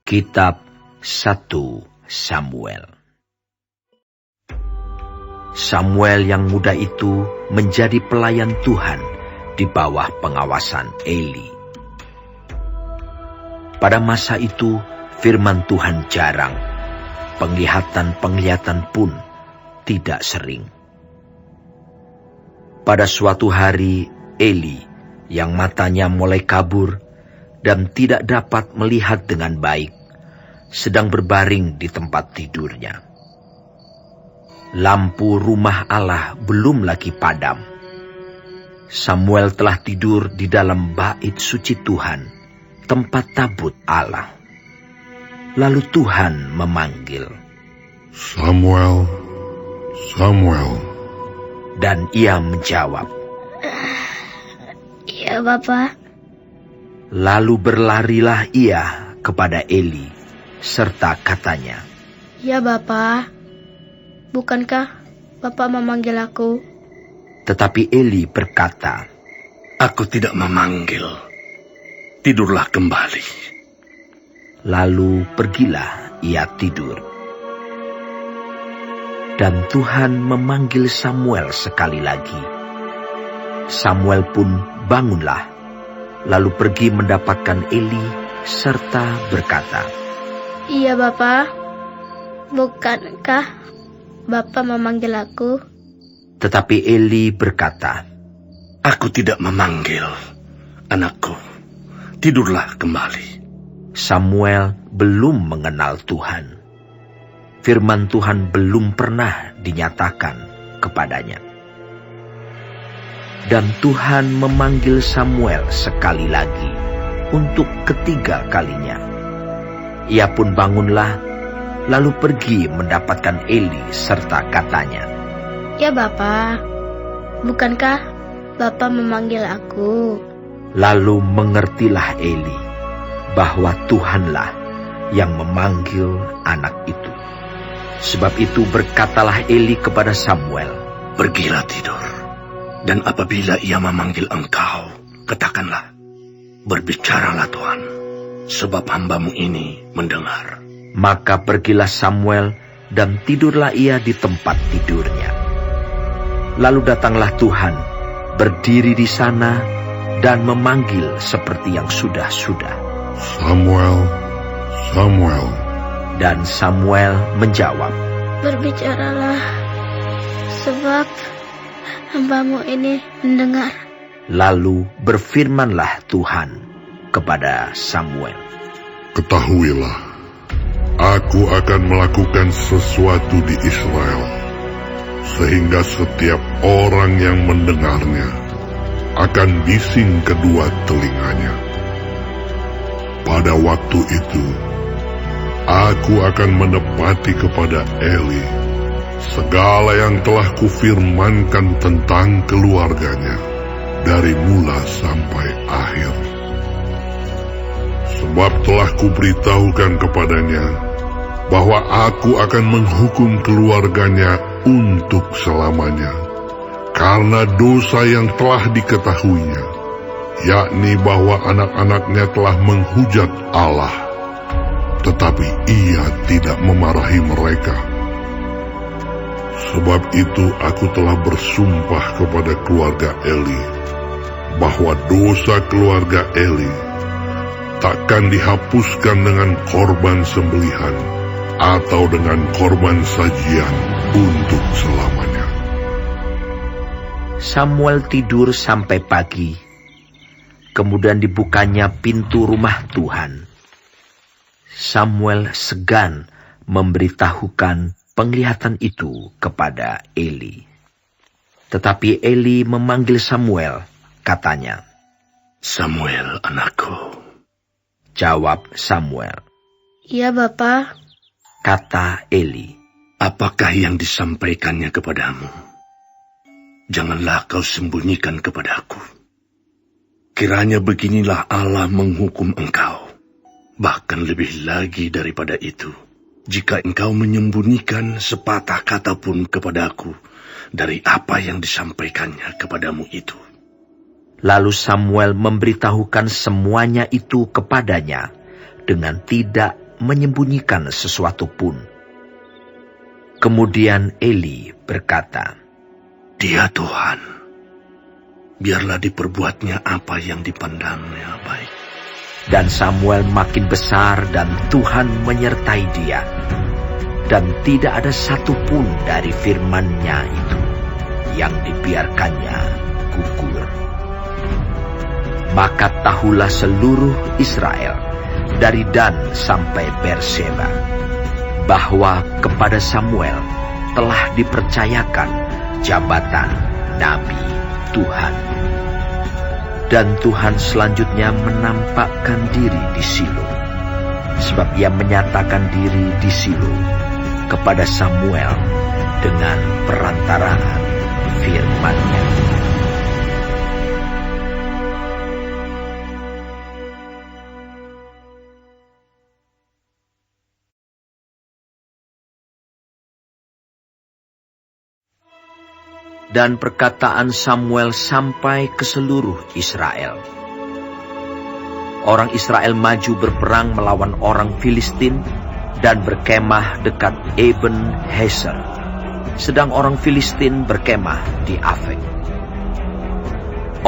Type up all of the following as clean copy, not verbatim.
Kitab 1 Samuel. Samuel yang muda itu menjadi pelayan Tuhan di bawah pengawasan Eli. Pada masa itu firman Tuhan jarang, penglihatan pun tidak sering. Pada suatu hari Eli yang matanya mulai kabur dan tidak dapat melihat dengan baik, sedang berbaring di tempat tidurnya. Lampu rumah Allah belum lagi padam. Samuel telah tidur di dalam bait suci Tuhan, tempat tabut Allah. Lalu Tuhan memanggil, "Samuel, Samuel." Dan ia menjawab, "Ya, Bapa." Lalu berlarilah ia kepada Eli, serta katanya, "Ya, Bapa. Bukankah Bapa memanggil aku?" Tetapi Eli berkata, "Aku tidak memanggil. Tidurlah kembali." Lalu pergilah ia tidur. Dan Tuhan memanggil Samuel sekali lagi. Samuel pun bangunlah, lalu pergi mendapatkan Eli serta berkata, "Iya, Bapa. Bukankah Bapa memanggil aku?" Tetapi Eli berkata, "Aku tidak memanggil, anakku. Tidurlah kembali." Samuel belum mengenal Tuhan. Firman Tuhan belum pernah dinyatakan kepadanya. Dan Tuhan memanggil Samuel sekali lagi untuk ketiga kalinya. Ia pun bangunlah, lalu pergi mendapatkan Eli serta katanya, "Ya, Bapa. Bukankah Bapa memanggil aku?" Lalu mengertilah Eli bahwa Tuhanlah yang memanggil anak itu. Sebab itu berkatalah Eli kepada Samuel, "Pergilah tidur, dan apabila ia memanggil engkau, katakanlah, berbicaralah Tuhan, sebab hamba-Mu ini mendengar." Maka pergilah Samuel dan tidurlah ia di tempat tidurnya. Lalu datanglah Tuhan, berdiri di sana dan memanggil seperti yang sudah-sudah, "Samuel, Samuel." Dan Samuel menjawab, "Berbicaralah, sebab hamba-Mu ini mendengar." Lalu berfirmanlah Tuhan kepada Samuel, "Ketahuilah, aku akan melakukan sesuatu di Israel, sehingga setiap orang yang mendengarnya akan bising kedua telinganya. Pada waktu itu, aku akan menepati kepada Eli segala yang telah kufirmankan tentang keluarganya dari mula sampai akhir. Sebab telah kuberitahukan kepadanya bahwa aku akan menghukum keluarganya untuk selamanya, karena dosa yang telah diketahuinya, yakni bahwa anak-anaknya telah menghujat Allah, tetapi ia tidak memarahi mereka. Sebab itu aku telah bersumpah kepada keluarga Eli, bahwa dosa keluarga Eli takkan dihapuskan dengan korban sembelihan atau dengan korban sajian untuk selamanya." Samuel tidur sampai pagi. Kemudian dibukanya pintu rumah Tuhan. Samuel segan memberitahukan penglihatan itu kepada Eli. Tetapi Eli memanggil Samuel, katanya, "Samuel, anakku." Jawab Samuel, "Ya, Bapa." Kata Eli, "Apakah yang disampaikannya kepadamu? Janganlah kau sembunyikan kepadaku. Kiranya beginilah Allah menghukum engkau, bahkan lebih lagi daripada itu, jika engkau menyembunyikan sepatah kata pun kepadaku dari apa yang disampaikannya kepadamu itu." Lalu Samuel memberitahukan semuanya itu kepadanya dengan tidak menyembunyikan sesuatu pun. Kemudian Eli berkata, "Dia Tuhan, biarlah diperbuatnya apa yang dipandangnya baik." Dan Samuel makin besar dan Tuhan menyertai dia. Dan tidak ada satupun dari firman-Nya itu yang dibiarkannya gugur. Maka tahulah seluruh Israel dari Dan sampai Berseba bahwa kepada Samuel telah dipercayakan jabatan Nabi Tuhan. Dan Tuhan selanjutnya menampakkan diri di Silo, sebab Ia menyatakan diri di Silo kepada Samuel dengan perantaraan firman-Nya. Dan perkataan Samuel sampai ke seluruh Israel. Orang Israel maju berperang melawan orang Filistin dan berkemah dekat Eben Heser, sedang orang Filistin berkemah di Afek.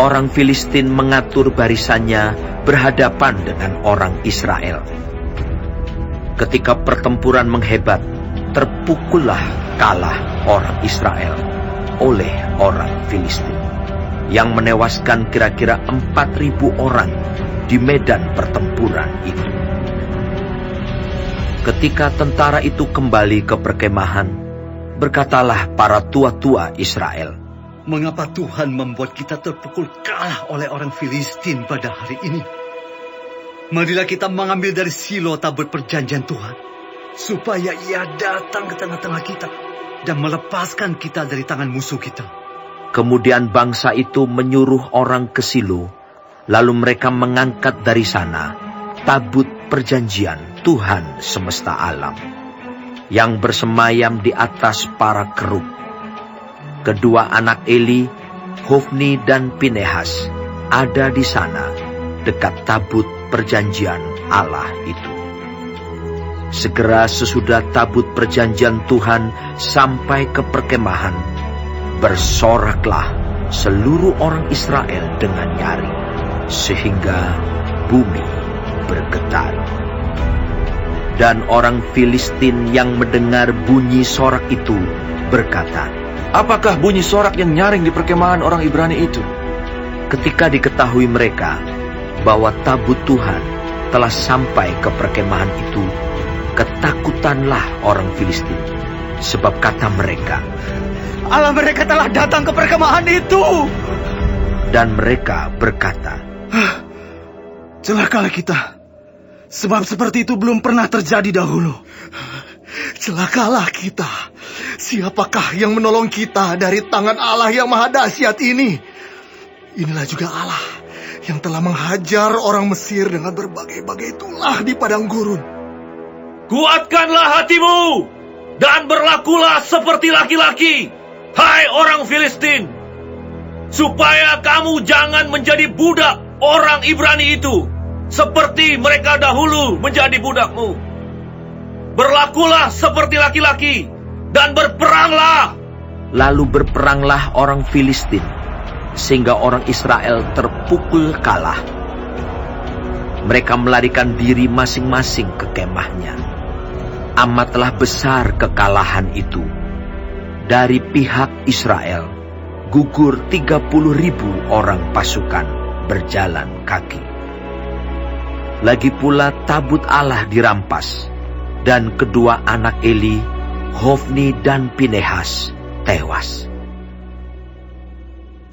Orang Filistin mengatur barisannya berhadapan dengan orang Israel. Ketika pertempuran menghebat, terpukullah kalah orang Israel oleh orang Filistin, yang menewaskan kira-kira 4.000 orang di medan pertempuran itu. Ketika tentara itu kembali ke perkemahan, berkatalah para tua-tua Israel, "Mengapa Tuhan membuat kita terpukul kalah oleh orang Filistin pada hari ini? Marilah kita mengambil dari Silo tabut perjanjian Tuhan, supaya Ia datang ke tengah-tengah kita dan melepaskan kita dari tangan musuh kita." Kemudian bangsa itu menyuruh orang ke Silo, lalu mereka mengangkat dari sana tabut perjanjian Tuhan semesta alam, yang bersemayam di atas para kerub. Kedua anak Eli, Hofni dan Pinehas, ada di sana dekat tabut perjanjian Allah itu. Segera sesudah tabut perjanjian Tuhan sampai ke perkemahan, bersoraklah seluruh orang Israel dengan nyaring, sehingga bumi bergetar. Dan orang Filistin yang mendengar bunyi sorak itu berkata, "Apakah bunyi sorak yang nyaring di perkemahan orang Ibrani itu?" Ketika diketahui mereka bahwa tabut Tuhan telah sampai ke perkemahan itu, ketakutanlah orang Filistin, sebab kata mereka, "Allah mereka telah datang ke perkemahan itu." Dan mereka berkata, "Celakalah kita, sebab seperti itu belum pernah terjadi dahulu. Celakalah kita, siapakah yang menolong kita dari tangan Allah yang maha dahsyat ini? Inilah juga Allah yang telah menghajar orang Mesir dengan berbagai-bagai tulah di padang gurun." Kuatkanlah hatimu dan berlakulah seperti laki-laki, hai orang Filistin, supaya kamu jangan menjadi budak orang Ibrani itu, seperti mereka dahulu menjadi budakmu. Berlakulah seperti laki-laki dan berperanglah. Lalu berperanglah orang Filistin, sehingga orang Israel terpukul kalah. Mereka melarikan diri masing-masing ke kemahnya. Amatlah besar kekalahan itu. Dari pihak Israel, gugur 30.000 orang pasukan berjalan kaki. Lagi pula tabut Allah dirampas, dan kedua anak Eli, Hofni dan Pinehas, tewas.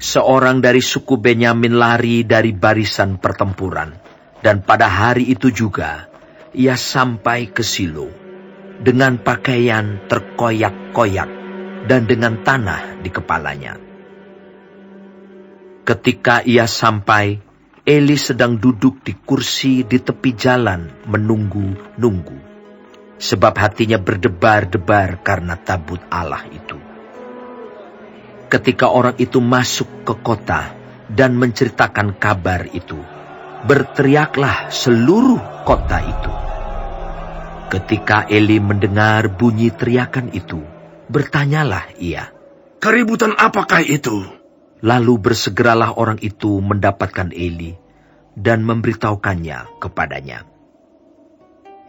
Seorang dari suku Benyamin lari dari barisan pertempuran, dan pada hari itu juga ia sampai ke Silo dengan pakaian terkoyak-koyak dan dengan tanah di kepalanya. Ketika ia sampai, Eli sedang duduk di kursi di tepi jalan menunggu-nunggu, sebab hatinya berdebar-debar karena tabut Allah itu. Ketika orang itu masuk ke kota dan menceritakan kabar itu, berteriaklah seluruh kota itu. Ketika Eli mendengar bunyi teriakan itu, bertanyalah ia, "Keributan apakah itu?" Lalu bersegeralah orang itu mendapatkan Eli dan memberitahukannya kepadanya.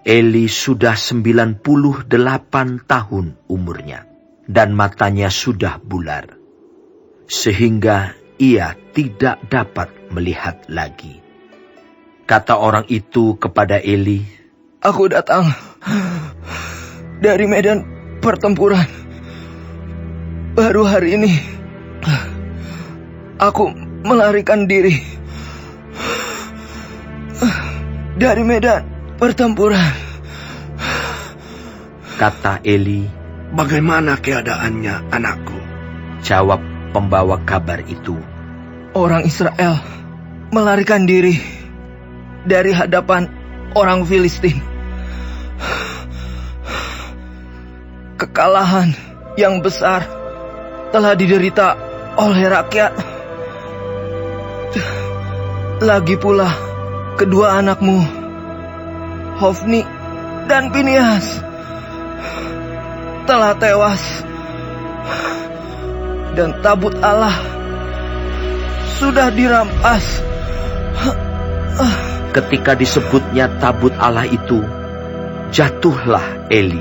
Eli sudah 98 tahun umurnya, dan matanya sudah bular, sehingga ia tidak dapat melihat lagi. Kata orang itu kepada Eli, Aku datang dari medan pertempuran. Baru hari ini aku melarikan diri dari medan pertempuran. Kata Eli, "Bagaimana keadaannya, anakku?" Jawab pembawa kabar itu, Orang Israel melarikan diri dari hadapan orang Filistin. Kekalahan yang besar telah diderita oleh rakyat. Lagi pula kedua anakmu, Hofni dan Pinias, telah tewas. Dan tabut Allah sudah dirampas. Ketika disebutnya tabut Allah itu, jatuhlah Eli,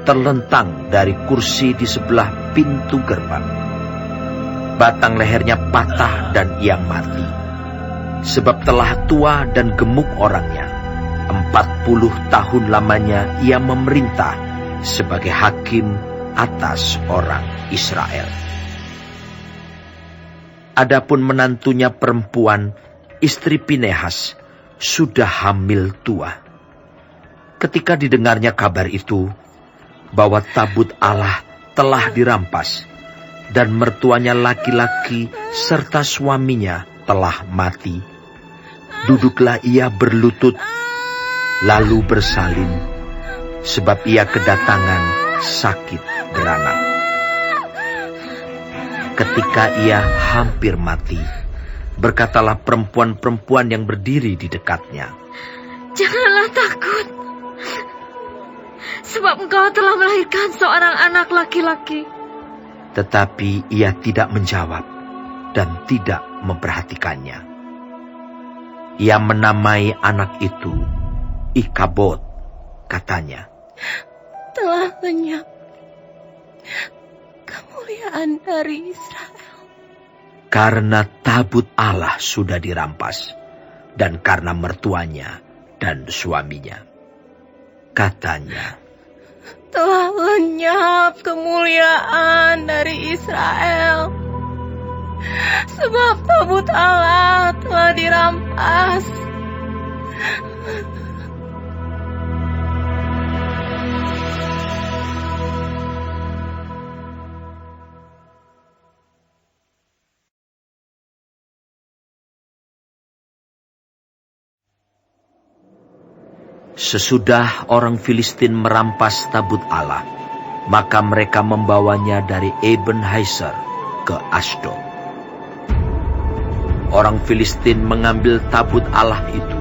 terlentang dari kursi di sebelah pintu gerbang. Batang lehernya patah dan ia mati, sebab telah tua dan gemuk orangnya. 40 tahun lamanya ia memerintah sebagai hakim atas orang Israel. Adapun menantunya perempuan, istri Pinehas, sudah hamil tua. Ketika didengarnya kabar itu, bahwa tabut Allah telah dirampas, dan mertuanya laki-laki serta suaminya telah mati, duduklah ia berlutut, lalu bersalin, sebab ia kedatangan sakit beranak. Ketika ia hampir mati, berkatalah perempuan-perempuan yang berdiri di dekatnya, "Janganlah takut, sebab engkau telah melahirkan seorang anak laki-laki." Tetapi ia tidak menjawab dan tidak memperhatikannya. Ia menamai anak itu Ikabod, katanya, "Telah lenyap kemuliaan dari Israel." Karena tabut Allah sudah dirampas, dan karena mertuanya dan suaminya. Katanya, "Telah lenyap kemuliaan dari Israel, sebab tabut Allah telah dirampas." Sesudah orang Filistin merampas tabut Allah, maka mereka membawanya dari Ebenhaser ke Asdod. Orang Filistin mengambil tabut Allah itu,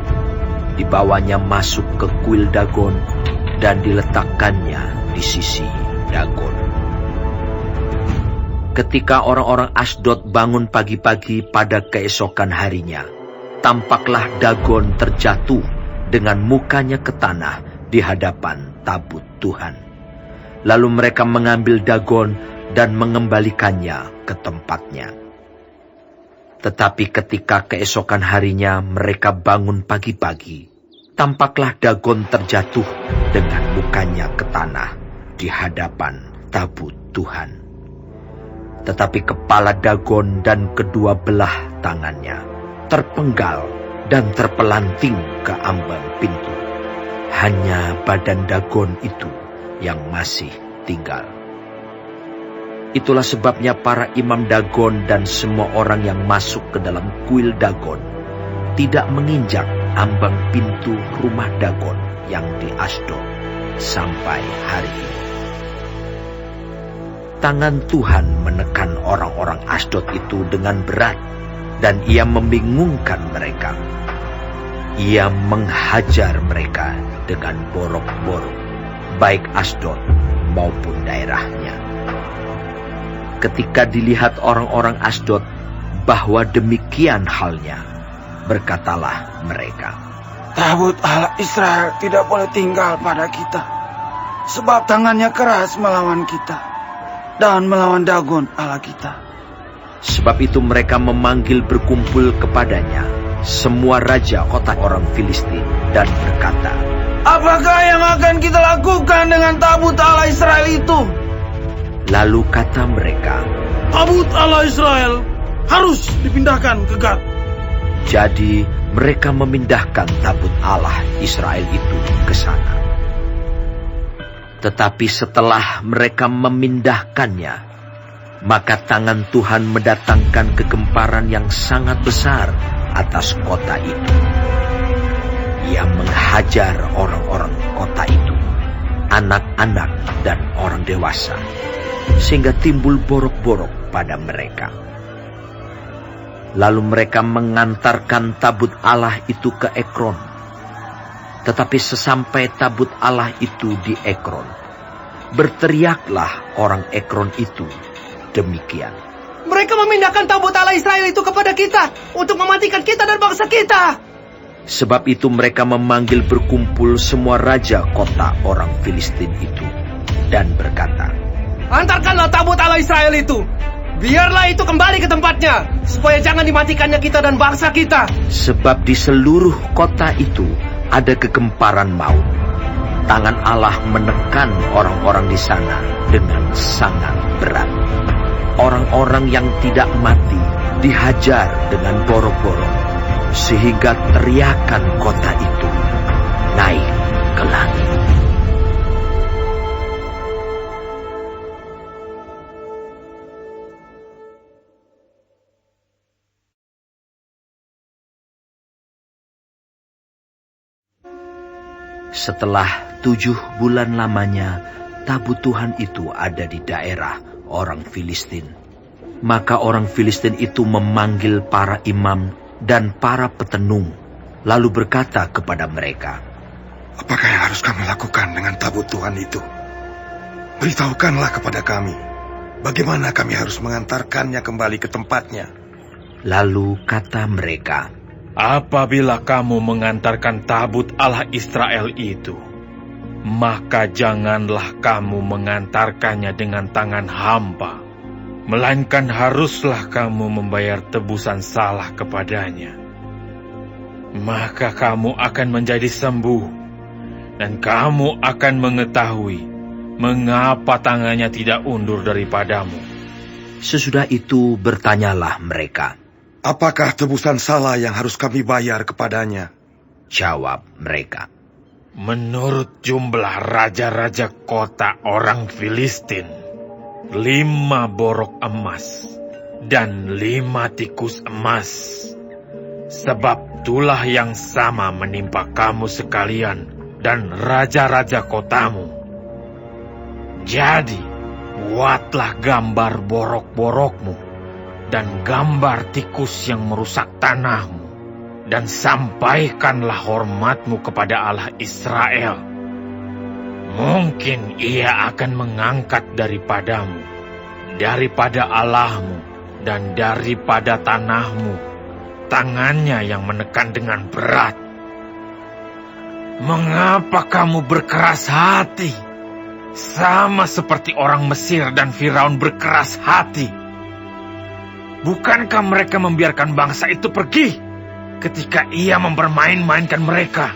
dibawanya masuk ke kuil Dagon, dan diletakkannya di sisi Dagon. Ketika orang-orang Asdod bangun pagi-pagi pada keesokan harinya, tampaklah Dagon terjatuh dengan mukanya ke tanah di hadapan tabut Tuhan. Lalu mereka mengambil Dagon dan mengembalikannya ke tempatnya. Tetapi ketika keesokan harinya mereka bangun pagi-pagi, tampaklah Dagon terjatuh dengan mukanya ke tanah di hadapan tabut Tuhan. Tetapi kepala Dagon dan kedua belah tangannya terpenggal dan terpelanting ke ambang pintu. Hanya badan Dagon itu yang masih tinggal. Itulah sebabnya para imam Dagon dan semua orang yang masuk ke dalam kuil Dagon tidak menginjak ambang pintu rumah Dagon yang di Asdod sampai hari ini. Tangan Tuhan menekan orang-orang Asdod itu dengan berat, dan ia membingungkan mereka. Ia menghajar mereka dengan borok-borok, baik Asdod maupun daerahnya. Ketika dilihat orang-orang Asdod bahwa demikian halnya, berkatalah mereka, Tabut Allah Israel tidak boleh tinggal pada kita, sebab tangannya keras melawan kita dan melawan Dagon Allah kita. Sebab itu mereka memanggil berkumpul kepadanya semua raja kota orang Filistin dan berkata, Apakah yang akan kita lakukan dengan tabut Allah Israel itu? Lalu kata mereka, Tabut Allah Israel harus dipindahkan ke Gad. Jadi mereka memindahkan tabut Allah Israel itu ke sana. Tetapi setelah mereka memindahkannya, maka tangan Tuhan mendatangkan kegemparan yang sangat besar atas kota itu. Ia menghajar orang-orang kota itu, anak-anak dan orang dewasa, sehingga timbul borok-borok pada mereka. Lalu mereka mengantarkan tabut Allah itu ke Ekron. Tetapi sesampai tabut Allah itu di Ekron, berteriaklah orang Ekron itu demikian, Mereka memindahkan tabut Allah Israel itu kepada kita untuk mematikan kita dan bangsa kita. Sebab itu mereka memanggil berkumpul semua raja kota orang Filistin itu dan berkata, Antarkanlah tabut Allah Israel itu. Biarlah itu kembali ke tempatnya, supaya jangan dimatikannya kita dan bangsa kita. Sebab di seluruh kota itu ada kegemparan maut. Tangan Allah menekan orang-orang di sana dengan sangat berat. Orang-orang yang tidak mati dihajar dengan borok-borok, sehingga teriakan kota itu naik ke langit. Setelah 7 bulan lamanya, tabut Tuhan itu ada di daerah orang Filistin. Maka orang Filistin itu memanggil para imam dan para petenung, lalu berkata kepada mereka, Apakah yang harus kami lakukan dengan tabut Tuhan itu? Beritahukanlah kepada kami, bagaimana kami harus mengantarkannya kembali ke tempatnya. Lalu kata mereka, Apabila kamu mengantarkan tabut Allah Israel itu, maka janganlah kamu mengantarkannya dengan tangan hampa, melainkan haruslah kamu membayar tebusan salah kepadanya. Maka kamu akan menjadi sembuh, dan kamu akan mengetahui mengapa tangannya tidak undur daripadamu. Sesudah itu bertanyalah mereka, Apakah tebusan salah yang harus kami bayar kepadanya? Jawab mereka, Menurut jumlah raja-raja kota orang Filistin, 5 borok emas dan 5 tikus emas. Sebab tulah yang sama menimpa kamu sekalian dan raja-raja kotamu. Jadi, buatlah gambar borok-borokmu dan gambar tikus yang merusak tanahmu, dan sampaikanlah hormatmu kepada Allah Israel. Mungkin ia akan mengangkat daripadamu, daripada Allahmu, dan daripada tanahmu, tangannya yang menekan dengan berat. Mengapa kamu berkeras hati, sama seperti orang Mesir dan Firaun berkeras hati? Bukankah mereka membiarkan bangsa itu pergi ketika ia mempermain-mainkan mereka?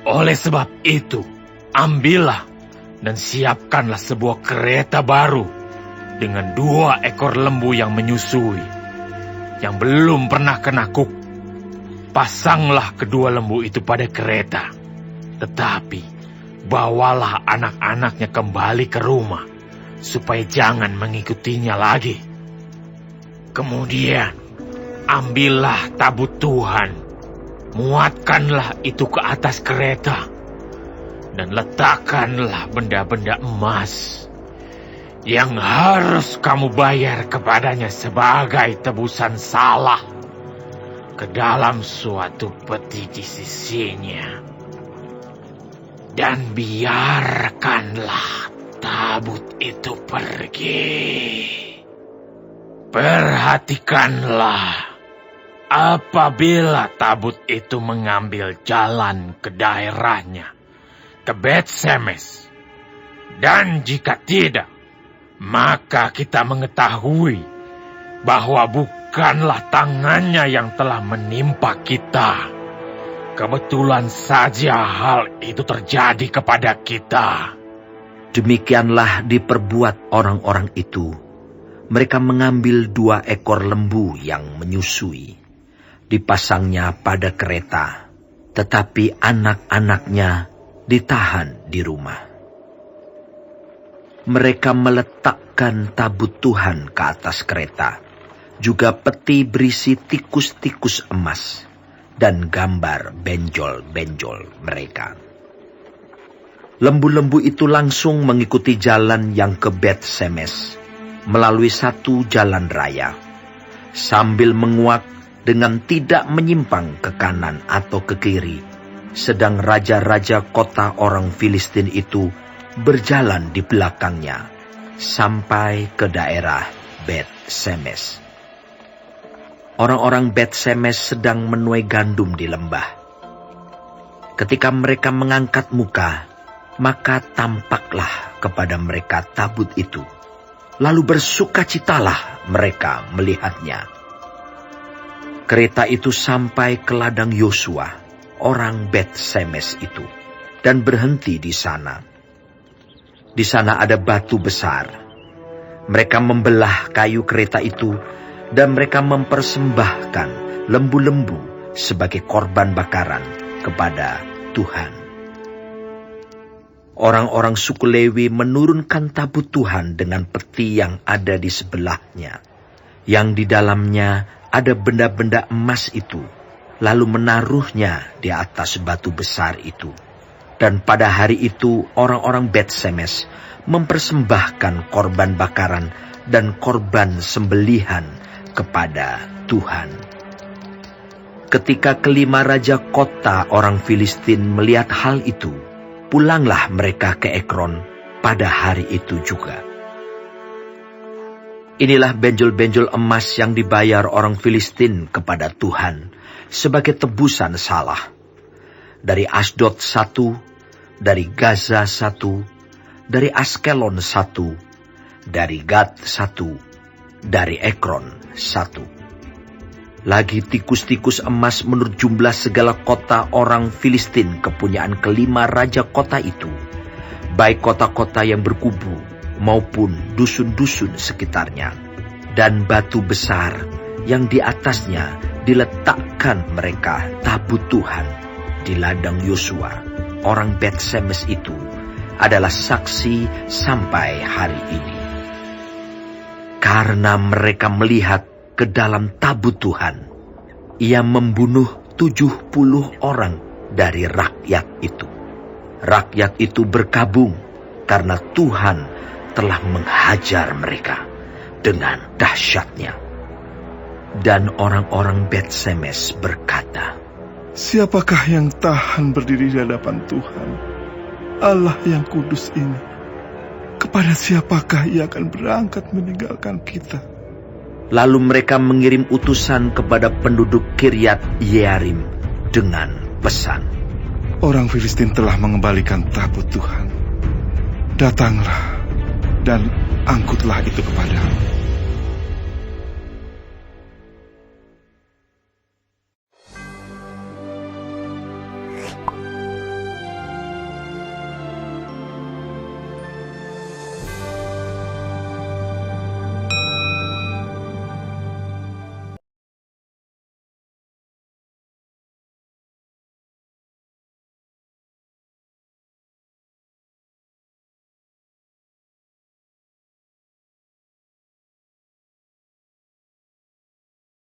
Oleh sebab itu, ambillah dan siapkanlah sebuah kereta baru dengan 2 ekor lembu yang menyusui, yang belum pernah kena kuk. Pasanglah kedua lembu itu pada kereta, tetapi bawalah anak-anaknya kembali ke rumah, supaya jangan mengikutinya lagi. Kemudian, ambillah tabut Tuhan, muatkanlah itu ke atas kereta, dan letakkanlah benda-benda emas yang harus kamu bayar kepadanya sebagai tebusan salah. ke dalam suatu peti di sisinya. Dan biarkanlah tabut itu pergi. Perhatikanlah, apabila tabut itu mengambil jalan ke daerahnya, ke Bet-Semes, dan jika tidak, maka kita mengetahui bahwa bukanlah tangannya yang telah menimpa kita. Kebetulan saja hal itu terjadi kepada kita. Demikianlah diperbuat orang-orang itu. Mereka mengambil 2 ekor lembu yang menyusui, dipasangnya pada kereta, tetapi anak-anaknya ditahan di rumah. Mereka meletakkan tabut Tuhan ke atas kereta, juga peti berisi tikus-tikus emas, dan gambar benjol-benjol mereka. Lembu-lembu itu langsung mengikuti jalan yang ke Bet-Semes, melalui satu jalan raya, sambil menguak dengan tidak menyimpang ke kanan atau ke kiri, sedang raja-raja kota orang Filistin itu berjalan di belakangnya, sampai ke daerah Bet-Semes. Orang-orang Bet-Semes sedang menuai gandum di lembah. Ketika mereka mengangkat muka, maka tampaklah kepada mereka tabut itu. Lalu bersukacitalah mereka melihatnya. Kereta itu sampai ke ladang Yosua, orang Bet-Semes itu, dan berhenti di sana. Di sana ada batu besar. Mereka membelah kayu kereta itu, dan mereka mempersembahkan lembu-lembu sebagai korban bakaran kepada Tuhan. Orang-orang suku Lewi menurunkan tabut Tuhan dengan peti yang ada di sebelahnya, yang di dalamnya ada benda-benda emas itu, lalu menaruhnya di atas batu besar itu. Dan pada hari itu orang-orang Bet-Semes mempersembahkan korban bakaran dan korban sembelihan kepada Tuhan. Ketika kelima raja kota orang Filistin melihat hal itu, pulanglah mereka ke Ekron pada hari itu juga. Inilah benjol-benjol emas yang dibayar orang Filistin kepada Tuhan sebagai tebusan salah. Dari Asdod 1, dari Gaza 1, dari Askelon 1, dari Gad 1, dari Ekron 1. Lagi tikus-tikus emas menurut jumlah segala kota orang Filistin kepunyaan kelima raja kota itu, baik kota-kota yang berkubu maupun dusun-dusun sekitarnya, dan batu besar yang di atasnya diletakkan mereka tabut Tuhan di ladang Yosua, orang Bet-Semes itu, adalah saksi sampai hari ini. Karena mereka melihat ke dalam tabut Tuhan, ia membunuh 70 orang dari rakyat itu. Rakyat itu berkabung karena Tuhan telah menghajar mereka dengan dahsyatnya. Dan orang-orang Bet-Semes berkata, "Siapakah yang tahan berdiri di hadapan Tuhan, Allah yang kudus ini? Kepada siapakah ia akan berangkat meninggalkan kita?" Lalu mereka mengirim utusan kepada penduduk Kiryat Yearim dengan pesan, "Orang Filistin telah mengembalikan tabut Tuhan. Datanglah dan angkutlah itu kepadamu."